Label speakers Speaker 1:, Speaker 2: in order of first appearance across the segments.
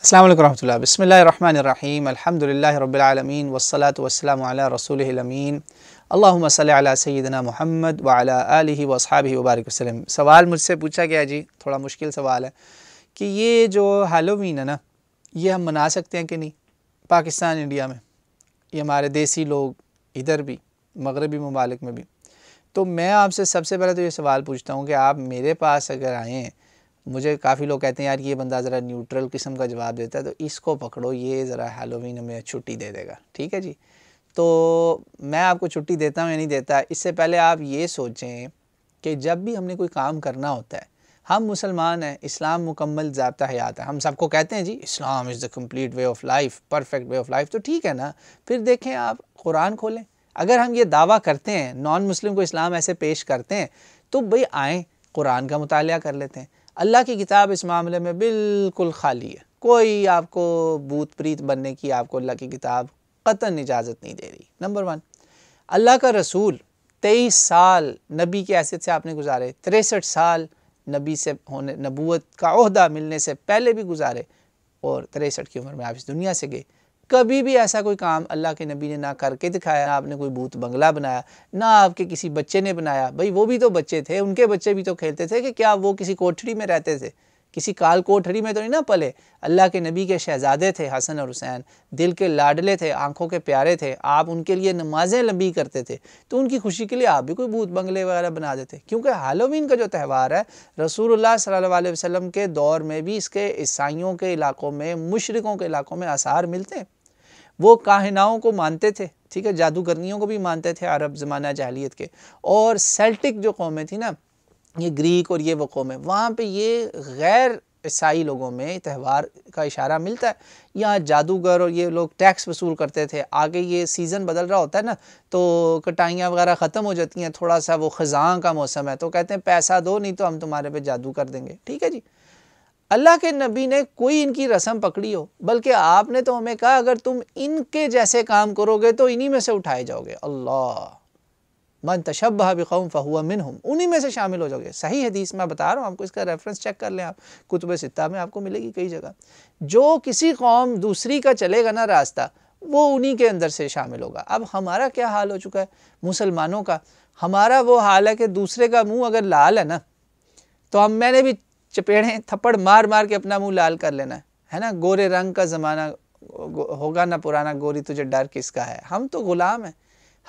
Speaker 1: अस्सलामु अलैकुम रहमतुल्लाह बिस्मिल्लाहिर्रहमानिर्रहीम अल्हम्दुलिल्लाहि रब्बिल आलमीन वस्सलातु वस्सलामु अला रसूलिहिल अमीन अल्लाहुम्मा सल्लि अला सय्यिदिना मुहम्मद व अला आलिहि व अस्हाबिहि व बारिक वसल्लम। सवाल मुझसे पूछा गया जी, थोड़ा मुश्किल सवाल है कि ये जो हैलोवीन है ना, ये हम मना सकते हैं कि नहीं पाकिस्तान इंडिया में, ये हमारे देसी लोग इधर भी मगरबी ममालिक में भी। तो मैं आपसे सबसे पहले तो ये सवाल पूछता हूँ कि आप मेरे पास अगर आएँ, मुझे काफ़ी लोग कहते हैं यार ये बंदा ज़रा न्यूट्रल किस्म का जवाब देता है, तो इसको पकड़ो, ये ज़रा हैलोवीन में छुट्टी दे देगा, ठीक है जी। तो मैं आपको छुट्टी देता हूँ या नहीं देता, इससे पहले आप ये सोचें कि जब भी हमने कोई काम करना होता है, हम मुसलमान हैं, इस्लाम मुकम्मल ज़ाब्ता हयात है, हम सबको कहते हैं जी Islam is the complete way of life, perfect way of life, तो ठीक है ना। फिर देखें, आप कुरान खोलें, अगर हम ये दावा करते हैं, नॉन मुस्लिम को इस्लाम ऐसे पेश करते हैं, तो भाई आएँ कुरान का मुतालिया कर लेते हैं। अल्लाह की किताब इस मामले में बिल्कुल खाली है, कोई आपको भूत प्रीत बनने की आपको अल्लाह की किताब कतन इजाज़त नहीं दे रही। नंबर 1, अल्लाह का रसूल 23 साल नबी की हैसियत से आपने गुजारे, 63 साल नबी से होने नबूवत का ओहदा मिलने से पहले भी गुजारे, और 63 की उम्र में आप इस दुनिया से गए। कभी भी ऐसा कोई काम अल्लाह के नबी ने ना करके दिखाया, ना आपने कोई भूत बंगला बनाया, ना आपके किसी बच्चे ने बनाया। भाई वो भी तो बच्चे थे, उनके बच्चे भी तो खेलते थे, कि क्या वो किसी कोठरी में रहते थे, किसी काल कोठरी में तो नहीं ना पले। अल्लाह के नबी के शहजादे थे हसन और हुसैन, दिल के लाडले थे, आंखों के प्यारे थे, आप उनके लिए नमाजें लंबी करते थे, तो उनकी खुशी के लिए आप भी कोई भूत बंगले वगैरह बना देते। क्योंकि हैलोवीन का जो त्यौहार है, रसूलुल्लाह सल्लल्लाहु अलैहि वसल्लम के दौर में भी इसके ईसाइयों के इलाकों में, मुशरिकों के इलाकों में आसार मिलते हैं। वो काहिनाओं को मानते थे, ठीक है, जादूगरनियों को भी मानते थे अरब ज़माना जाहिलियत के। और सेल्टिक जो कौमें थी ना, ये ग्रीक और ये वो कौमें, वहाँ पे ये गैर ईसाई लोगों में त्यौहार का इशारा मिलता है। यहाँ जादूगर और ये लोग टैक्स वसूल करते थे। आगे ये सीज़न बदल रहा होता है ना, तो कटाइयाँ वगैरह ख़त्म हो जाती हैं, थोड़ा सा वो ख़ज़ां का मौसम है, तो कहते हैं पैसा दो नहीं तो हम तुम्हारे पे जादू कर देंगे, ठीक है जी। अल्लाह के नबी ने कोई इनकी रस्म पकड़ी हो, बल्कि आपने तो हमें कहा अगर तुम इनके जैसे काम करोगे तो इन्हीं में से उठाए जाओगे। अल्लाह, मन तशब्बह बिक़ौम फ़हुवा मिनहुम, उन्हीं में से शामिल हो जाओगे। सही हदीस मैं बता रहा हूँ आपको, इसका रेफरेंस चेक कर लें आप, कुतुब सित्ता में आपको मिलेगी कई जगह। जो किसी कौम दूसरी का चलेगा ना रास्ता, वो उन्हीं के अंदर से शामिल होगा। अब हमारा क्या हाल हो चुका है मुसलमानों का, हमारा वो हाल है कि दूसरे का मुँह अगर लाल है ना, तो मैंने भी चपेड़ें थप्पड़ मार मार के अपना मुंह लाल कर लेना है ना। गोरे रंग का ज़माना होगा ना पुराना, गोरी तुझे डर किसका है। हम तो गुलाम हैं,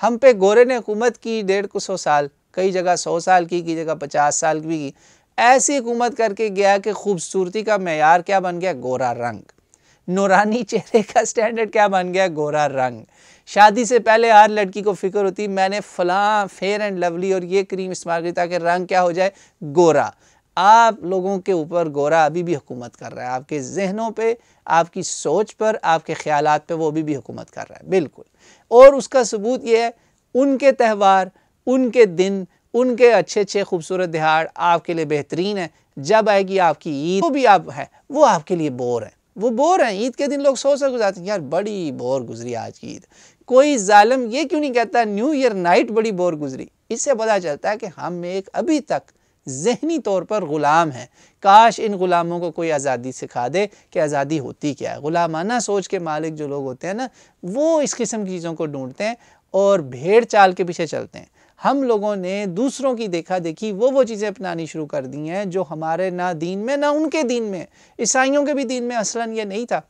Speaker 1: हम पे गोरे ने हुकूमत की 150 साल, कई जगह 100 साल की जगह 50 साल की भी की। ऐसी हुकूमत करके गया कि खूबसूरती का मेयार क्या बन गया, गोरा रंग। नूरानी चेहरे का स्टैंडर्ड क्या बन गया, गोरा रंग। शादी से पहले हर लड़की को फिक्र होती मैंने फ़लाँ फेयर एंड लवली और ये क्रीम इस्तेमाल की ताकि रंग क्या हो जाए, गोरा। आप लोगों के ऊपर गोरा अभी भी हुकूमत कर रहा है, आपके जहनों पे, आपकी सोच पर, आपके ख्यालात पे वो अभी भी हुकूमत कर रहा है, बिल्कुल। और उसका सबूत ये है, उनके त्यौहार, उनके दिन, उनके अच्छे अच्छे खूबसूरत दिहाड़ आपके लिए बेहतरीन है। जब आएगी आपकी ईद, वो भी आप है, वो आपके लिए बोर है, वो बोर हैं। ईद के दिन लोग सोच गुजारते हैं यार बड़ी बोर गुजरी आज की ईद। कोई जालिम ये क्यों नहीं कहता न्यू ईयर नाइट बड़ी बोर गुजरी। इससे पता चलता है कि हम एक अभी तक ज़हनी तौर पर ग़ुलाम हैं। काश इन ग़ुलामों को कोई आज़ादी सिखा दे कि आज़ादी होती क्या है। ग़ुलामाना सोच के मालिक जो लोग होते हैं ना, वो इस किस्म की चीज़ों को ढूंढते हैं और भेड़ चाल के पीछे चलते हैं। हम लोगों ने दूसरों की देखा देखी वो चीज़ें अपनानी शुरू कर दी हैं जो हमारे ना दीन में ना उनके दीन में। ईसाइयों के भी दीन में असलन ये नहीं था,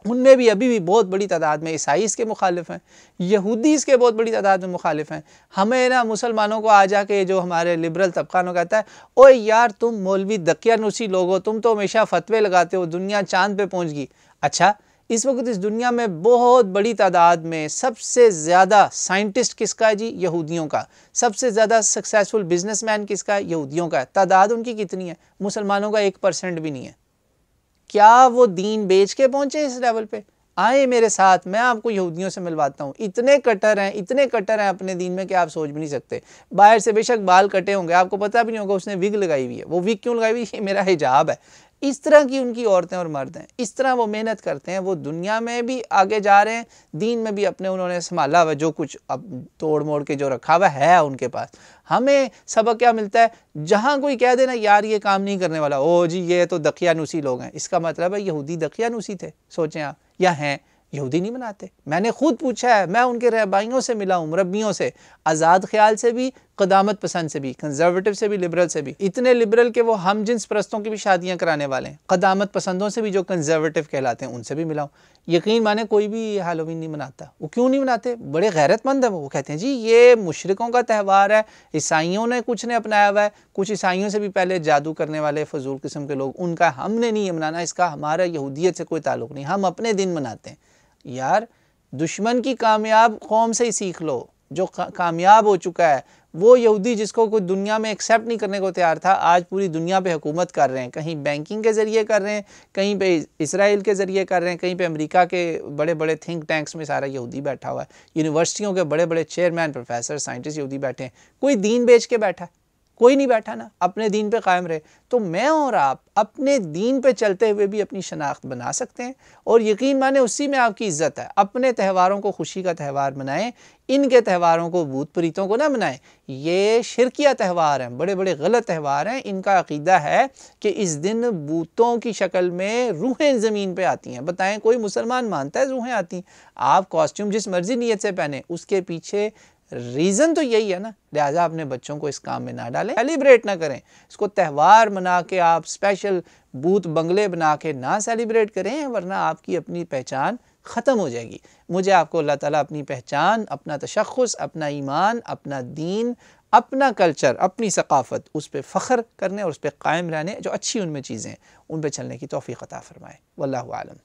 Speaker 1: उनमें भी अभी भी बहुत बड़ी तादाद में ईसाई इसके मुखालिफ हैं, यहूदी इसके बहुत बड़ी तादाद में मुखालिफ हैं। हमें ना मुसलमानों को आ जाके जो हमारे लिबरल तबका कहता है, ओए यार तुम मौलवी दकियानुसी लोग हो, तुम तो हमेशा फतवे लगाते हो, दुनिया चांद पे पहुंच गई। अच्छा, इस वक्त इस दुनिया में बहुत बड़ी तादाद में सबसे ज़्यादा साइंटिस्ट किसका है जी, यहूदियों का। सबसे ज़्यादा सक्सेसफुल बिजनेसमैन किसका है, यहूदियों का है। तादाद उनकी कितनी है, मुसलमानों का 1% भी नहीं है। क्या वो दीन बेच के पहुंचे इस लेवल पे? आए मेरे साथ, मैं आपको यहूदियों से मिलवाता हूँ। इतने कट्टर हैं, इतने कट्टर हैं अपने दीन में कि आप सोच भी नहीं सकते। बाहर से बेशक बाल कटे होंगे, आपको पता भी नहीं होगा उसने विग लगाई हुई है। वो विग क्यों लगाई हुई है, ये मेरा हिजाब है, इस तरह की उनकी औरतें और मर्द हैं, इस तरह वो मेहनत करते हैं, वो दुनिया में भी आगे जा रहे हैं, दीन में भी अपने उन्होंने संभाला हुआ, जो कुछ अब तोड़ मोड़ के जो रखा हुआ है उनके पास। हमें सबक क्या मिलता है, जहाँ कोई कह देना यार ये काम नहीं करने वाला, ओ जी ये तो दकियानूसी लोग हैं, इसका मतलब है यहूदी दकियानूसी थे, सोचें आप, या हैं, यहूदी नहीं बनाते। मैंने खुद पूछा है, मैं उनके रहबाइयों से मिला हूँ, मुरब्बियों से, आज़ाद ख्याल से भी, क़दामत पसंद से भी, कंजर्वेटिव से भी, लिबरल से भी, इतने लिबरल के वो हम जिन्स परस्तों की भी शादियाँ कराने वाले हैं, क़दामत पसंदों से भी जो कंजर्वेटिव कहलाते हैं उनसे भी मिला हूँ। यकीन माने कोई भी हैलोवीन नहीं मनाता। वो क्यों नहीं मनाते? बड़े गैरतमंद है वो कहते हैं जी ये मुशरिकों का त्यौहार है, ईसाइयों ने कुछ ने अपनाया हुआ है, कुछ ईसाइयों से भी पहले जादू करने वाले फजूल किस्म के लोग, उनका हमने नहीं मनाना, इसका हमारा यहूदियत से कोई ताल्लुक़ नहीं, हम अपने दिन मनाते हैं। यार दुश्मन की कामयाब कौम से ही सीख लो, जो कामयाब हो चुका है। वो यहूदी जिसको कोई दुनिया में एक्सेप्ट नहीं करने को तैयार था, आज पूरी दुनिया पे हुकूमत कर रहे हैं, कहीं बैंकिंग के ज़रिए कर रहे हैं, कहीं पे इसराइल के ज़रिए कर रहे हैं, कहीं पे अमेरिका के बड़े बड़े थिंक टैंक्स में सारा यहूदी बैठा हुआ है, यूनिवर्सिटियों के बड़े बड़े चेयरमैन, प्रोफेसर, साइंटिस्ट यहूदी बैठे हैं। कोई दीन बेच के बैठा है? कोई नहीं बैठा ना, अपने दीन पे कायम रहे। तो मैं और आप अपने दीन पे चलते हुए भी अपनी शनाख्त बना सकते हैं, और यकीन माने उसी में आपकी इज़्ज़त है। अपने त्योहारों को खुशी का त्यौहार बनाएं, इनके त्योहारों को भूत प्रीतों को ना बनाएं। ये शिरकिया त्यौहार हैं, बड़े बड़े गलत त्यौहार हैं। इनका अकीदा है कि इस दिन बूतों की शक्ल में रूहें ज़मीन पे आती हैं। बताएं कोई मुसलमान मानता है रूहें आती? आप कॉस्ट्यूम जिस मर्जी नीयत से पहने, उसके पीछे रीज़न तो यही है ना। लिहाजा अपने बच्चों को इस काम में ना डालें, सेलिब्रेट ना करें, इसको त्यौहार मना के आप स्पेशल बूथ बंगले बना के ना सेलिब्रेट करें, वरना आपकी अपनी पहचान ख़त्म हो जाएगी। मुझे आपको अल्लाह ताला अपनी पहचान, अपना तशख़्ख़ुस, अपना ईमान, अपना दीन, अपना कल्चर, अपनी सकाफ़त, उस पर फ़ख्र करने और उस पर कायम रहने, जो अच्छी उनमें चीज़ें उन पर चलने की तौफ़ीक़ अता फ़रमाए। वल्लाहु आलम।